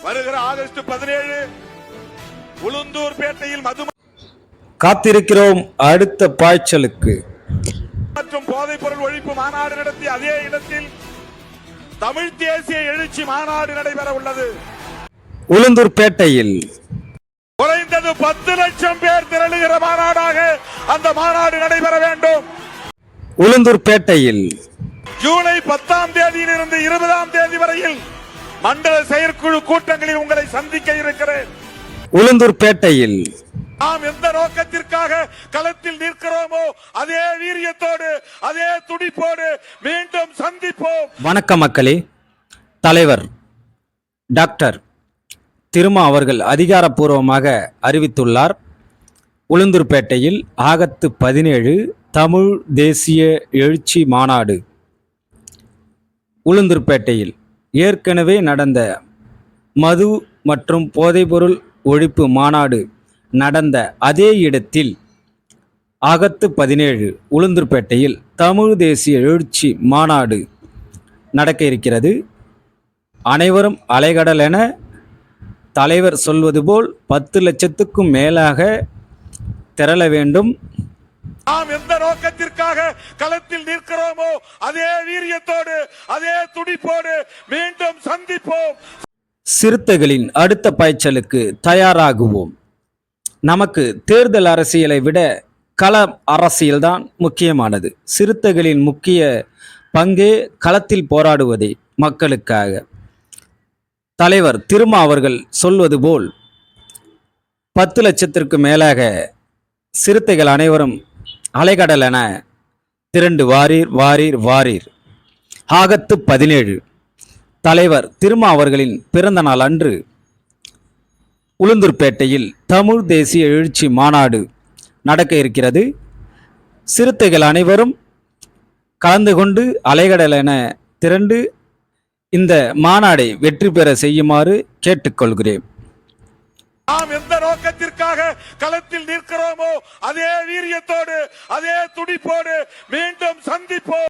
வருகிற ஆகஸ்ட் 17 உளுந்தூர்பேட்டையில் மது காத்திருக்கிறோம் அடுத்த பாய்ச்சலுக்கு. மற்றும் போதைப் பொருள் ஒழிப்பு மாநாடு நடத்தி அதே இடத்தில் தமிழ் தேசிய எழுச்சி மாநாடு நடைபெற உள்ளது. உளுந்தூர்பேட்டையில் குறைந்தது 10 லட்சம் பேர் திரளுகிற மாநாடாக அந்த மாநாடு நடைபெற வேண்டும். உளுந்தூர்பேட்டையில் ஜூலை 10ஆம் தேதியிலிருந்து 20ஆம் தேதி வரையில் மண்டல செயற்குழு கூட்டங்களில் உங்களை சந்திக்க இருக்கிறேன். உளுந்தூர்பேட்டையில் நாம் எந்த நோக்கத்திற்காக களத்தில் நிற்கிறோமோ அதே வீரியத்தோடு அதே துடிப்போடு மீண்டும் சந்திப்போம். வணக்கம் மக்களே. தலைவர் டாக்டர் திருமா அவர்கள் அதிகாரப்பூர்வமாக அறிவித்துள்ளார். உளுந்தூர்பேட்டையில் ஆகஸ்ட் 17 தமிழ் தேசிய எழுச்சி மாநாடு. உளுந்தூர்பேட்டையில் ஏற்கனவே நடந்த மது மற்றும் போதைப்பொருள் ஒழிப்பு மாநாடு நடந்த அதே இடத்தில் ஆகஸ்ட் 17 உளுந்தூர்பேட்டையில் தமிழ் தேசிய எழுச்சி மாநாடு நடக்க இருக்கிறது. அனைவரும் அலைகடல் என தலைவர் சொல்வது போல் 10 லட்சத்துக்கும் மேலாக திரள வேண்டும். நாம் எந்த நோக்கத்திற்காக களத்தில் நிற்கிறோமோ அதே வீரியத்தோடு அதே துடிப்போடு மீண்டும் சந்திப்போம். சிறுத்தைகளின் அடுத்த பாய்ச்சலுக்கு தயாராகுவோம். நமக்கு தேர்தல் அரசியலை விட கள அரசியல்தான் முக்கியமானது. சிறுத்தைகளின் முக்கிய பங்கே களத்தில் போராடுவதே மக்களுக்காக. தலைவர் திருமா அவர்கள் சொல்வது போல் 10 லட்சத்திற்கு மேலாக சிறுத்தைகள் அனைவரும் அலைகடல் என திரண்டு வாரீர் வாரீர் வாரீர். ஆகஸ்ட் 17 தலைவர் திருமா அவர்களின் பிறந்த நாள் அன்று உளுந்தூர்பேட்டையில் தமிழ் தேசிய எழுச்சி மாநாடு நடக்க இருக்கிறது. சிறுத்தைகள் அனைவரும் கலந்து கொண்டு அலைகடல் என திரண்டு இந்த மாநாடை வெற்றி பெற செய்யுமாறு கேட்டுக்கொள்கிறேன். நாம் எந்த நோக்கத்திற்காக களத்தில் நிற்கிறோமோ அதே வீரியத்தோடு அதே துடிப்போடு மீண்டும் சந்திப்போம்.